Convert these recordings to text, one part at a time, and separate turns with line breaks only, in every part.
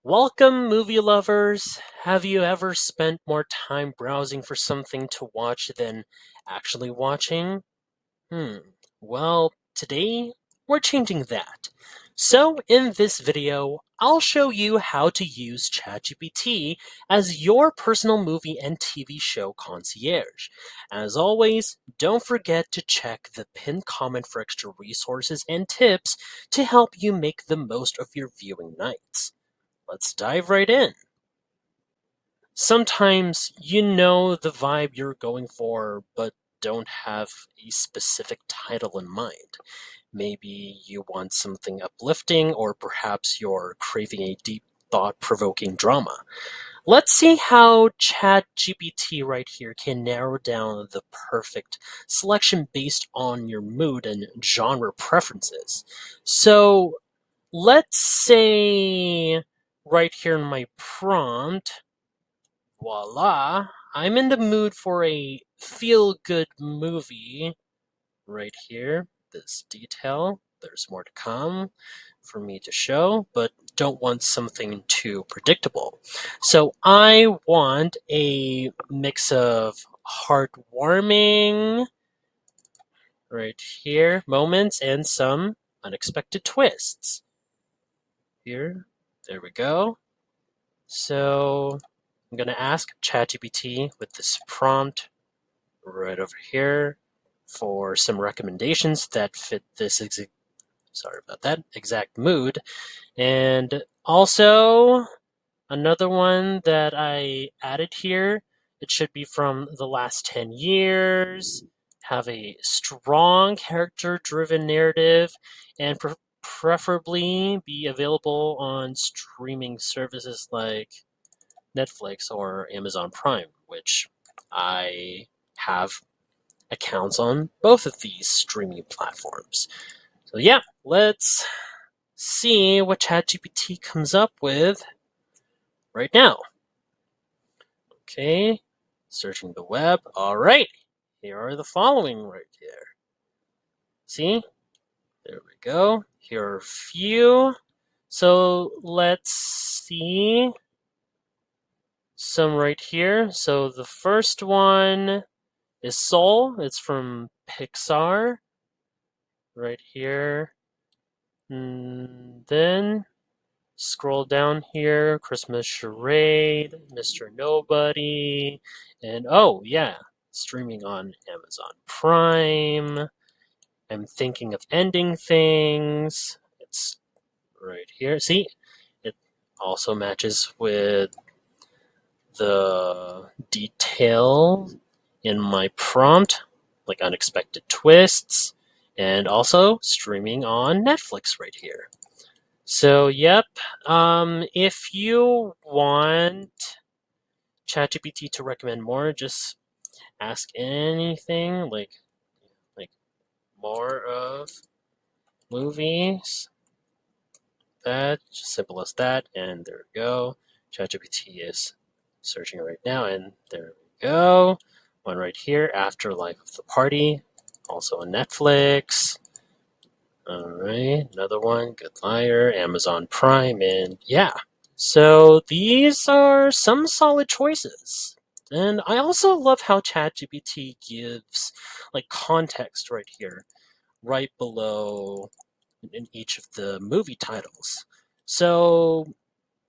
Welcome, movie lovers! Have you ever spent more time browsing for something to watch than actually watching? Hmm, well, today we're changing that. So, in this video, I'll show you how to use ChatGPT as your personal movie and TV show concierge. As always, don't forget to check the pinned comment for extra resources and tips to help you make the most of your viewing nights. Let's dive right in. Sometimes you know the vibe you're going for, but don't have a specific title in mind. Maybe you want something uplifting, or perhaps you're craving a deep, thought provoking drama. Let's see how ChatGPT right here can narrow down the perfect selection based on your mood and genre preferences. So, let's say right here in my prompt, voila, I'm in the mood for a feel-good movie right here. This detail, there's more to come for me to show, but don't want something too predictable. So I want a mix of heartwarming right here moments and some unexpected twists. Here, there we go. So I'm going to ask ChatGPT with this prompt right over here for some recommendations that fit this exact mood. And also another one that I added here, it should be from the last 10 years, have a strong character-driven narrative, and preferably be available on streaming services like Netflix or Amazon Prime, which I have accounts on both of these streaming platforms. So yeah, let's see what ChatGPT comes up with right now. Okay, searching the web. All right, here are the following right here. See, there we go. Here are a few. So let's see some right here. So the first one is Soul. It's from Pixar right here. And then scroll down here, Christmas Charade, Mr. Nobody, and oh yeah, streaming on Amazon Prime. I'm thinking of ending things. It's right here. See, it also matches with the detail in my prompt, like unexpected twists, and also streaming on Netflix right here. So, yep. If you want ChatGPT to recommend more, just ask anything like more of movies. That just simple as that, and there we go. ChatGPT is searching right now, and there we go. One right here, Afterlife of the Party, also on Netflix. All right, another one, Good Liar, Amazon Prime, and yeah. So these are some solid choices. And I also love how ChatGPT gives like context right here, right below in each of the movie titles. So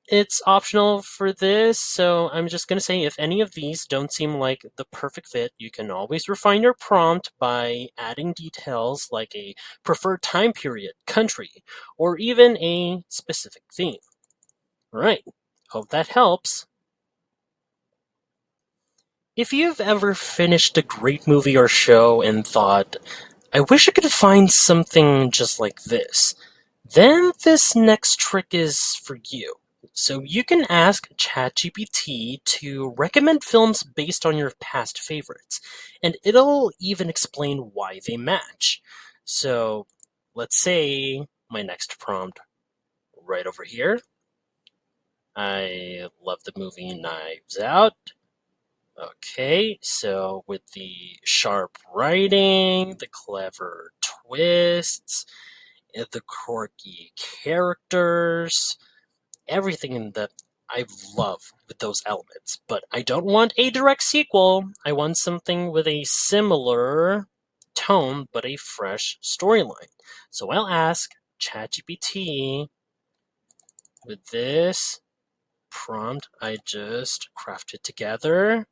it's optional for this, so I'm just going to say if any of these don't seem like the perfect fit, you can always refine your prompt by adding details like a preferred time period, country, or even a specific theme. All right, hope that helps. If you've ever finished a great movie or show and thought, I wish I could find something just like this, then this next trick is for you. So you can ask ChatGPT to recommend films based on your past favorites, and it'll even explain why they match. So let's say my next prompt right over here. I love the movie Knives Out. Okay, so with the sharp writing, the clever twists, the quirky characters, everything that I love with those elements. But I don't want a direct sequel. I want something with a similar tone, but a fresh storyline. So I'll ask ChatGPT with this prompt I just crafted together.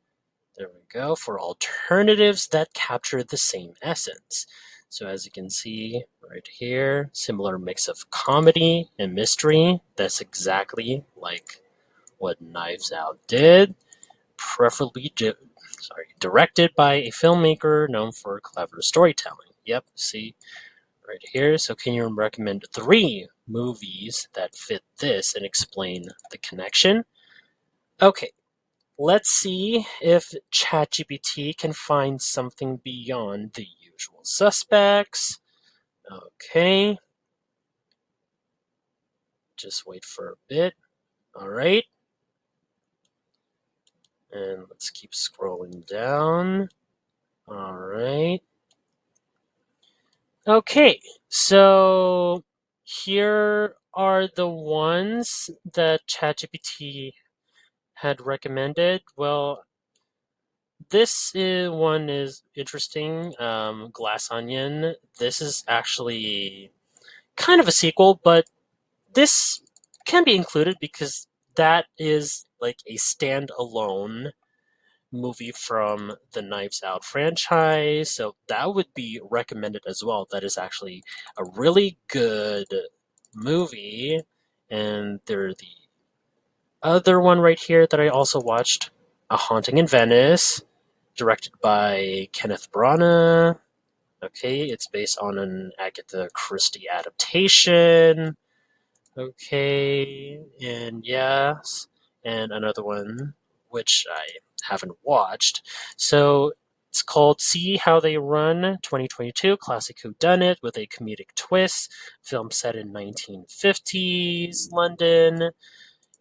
There we go, for alternatives that capture the same essence. So as you can see right here, similar mix of comedy and mystery. That's exactly like what Knives Out did, preferably directed by a filmmaker known for clever storytelling. Yep, see right here. So can you recommend 3 movies that fit this and explain the connection? Okay, let's see if ChatGPT can find something beyond the usual suspects. Okay, just wait for a bit. All right, and let's keep scrolling down. All right. Okay, so here are the ones that ChatGPT had recommended. Well, one is interesting. Glass Onion. This is actually kind of a sequel, but this can be included because that is like a standalone movie from the Knives Out franchise. So that would be recommended as well. That is actually a really good movie. And there the other one right here that I also watched, A Haunting in Venice, directed by Kenneth Branagh. Okay, it's based on an Agatha Christie adaptation. Okay, and yes, and another one which I haven't watched. So it's called See How They Run 2022, classic whodunit with a comedic twist. Film set in 1950s London.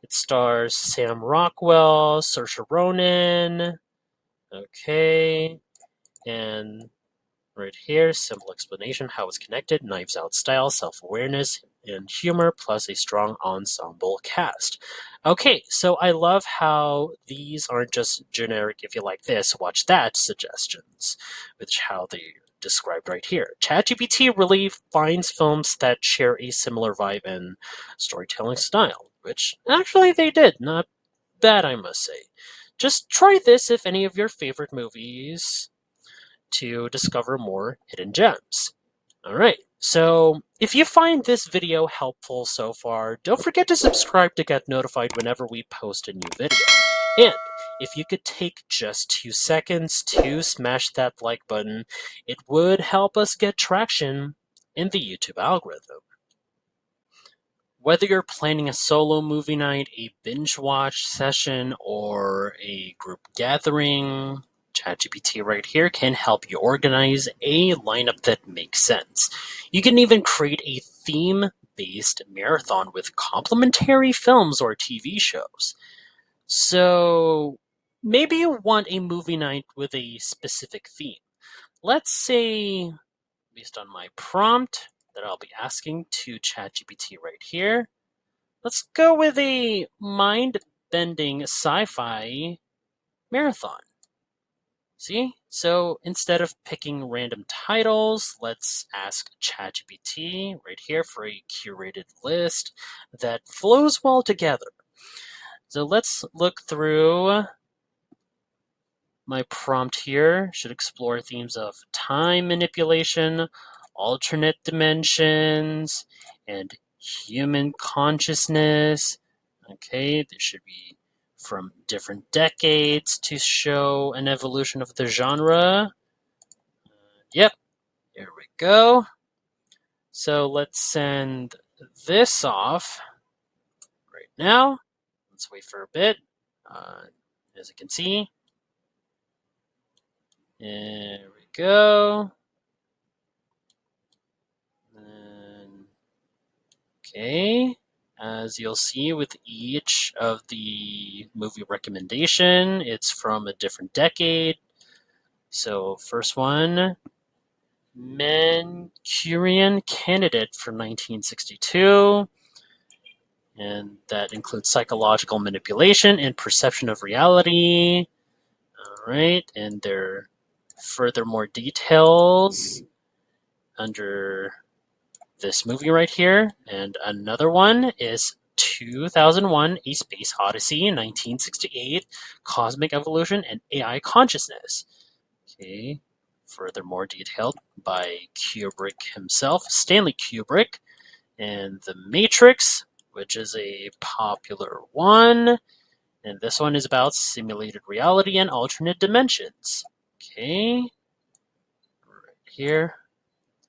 It stars Sam Rockwell, Saoirse Ronan. Okay, and right here, simple explanation how it's connected, Knives Out style, self-awareness, and humor, plus a strong ensemble cast. Okay, so I love how these aren't just generic, if you like this, watch that suggestions, which how they described right here. ChatGPT really finds films that share a similar vibe and storytelling style, which actually they did. Not bad, I must say. Just try this if any of your favorite movies to discover more hidden gems. All right, so if you find this video helpful so far, don't forget to subscribe to get notified whenever we post a new video. And if you could take just 2 seconds to smash that like button, it would help us get traction in the YouTube algorithm. Whether you're planning a solo movie night, a binge watch session, or a group gathering, ChatGPT right here can help you organize a lineup that makes sense. You can even create a theme-based marathon with complementary films or TV shows. So maybe you want a movie night with a specific theme. Let's say, based on my prompt that I'll be asking to ChatGPT right here, let's go with a mind-bending sci-fi marathon. See? So instead of picking random titles, let's ask ChatGPT right here for a curated list that flows well together. So let's look through my prompt here. Should explore themes of time manipulation, alternate dimensions, and human consciousness. Okay, this should be from different decades to show an evolution of the genre. Yep, here we go. So let's send this off right now. Let's wait for a bit. As you can see, there we go. And, okay, as you'll see with each of the movie recommendation, it's from a different decade. So first one, Manchurian Candidate from 1962. And that includes psychological manipulation and perception of reality. All right, and there are furthermore details under this movie right here. And another one is 2001 A Space Odyssey, 1968, Cosmic Evolution and AI Consciousness. Okay, furthermore detailed by Kubrick himself, Stanley Kubrick. And The Matrix, which is a popular one. And this one is about simulated reality and alternate dimensions. Okay, right here,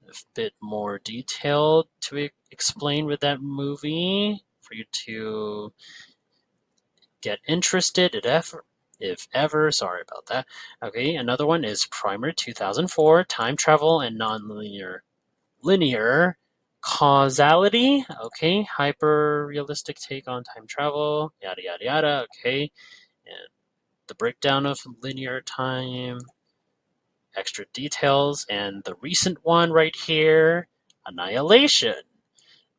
a bit more detailed to explain with that movie for you to get interested if ever. Sorry about that. Okay, another one is Primer 2004, Time Travel and Linear Causality. Okay, hyper realistic take on time travel. Yada yada yada. Okay, and the breakdown of linear time, extra details, and the recent one right here, Annihilation.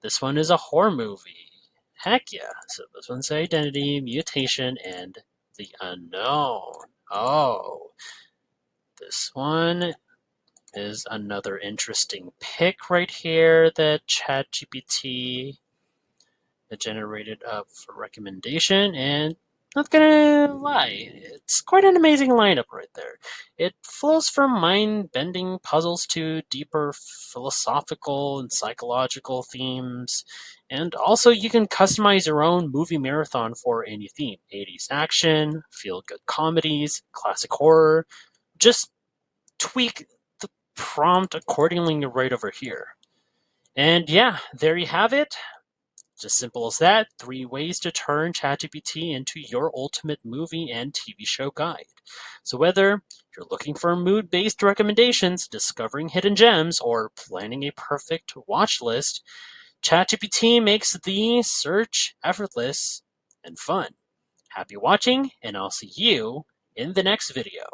This one is a horror movie. Heck yeah. So this one's Identity, Mutation, and The Unknown. Oh, this one is another interesting pick right here that ChatGPT generated up for recommendation, and not gonna lie, it's quite an amazing lineup right there. It flows from mind-bending puzzles to deeper philosophical and psychological themes, and also you can customize your own movie marathon for any theme: 80s action, feel-good comedies, classic horror. Just tweak the prompt accordingly right over here. And yeah, there you have it. Just simple as that, 3 ways to turn ChatGPT into your ultimate movie and TV show guide. So whether you're looking for mood-based recommendations, discovering hidden gems, or planning a perfect watch list, ChatGPT makes the search effortless and fun. Happy watching, and I'll see you in the next video.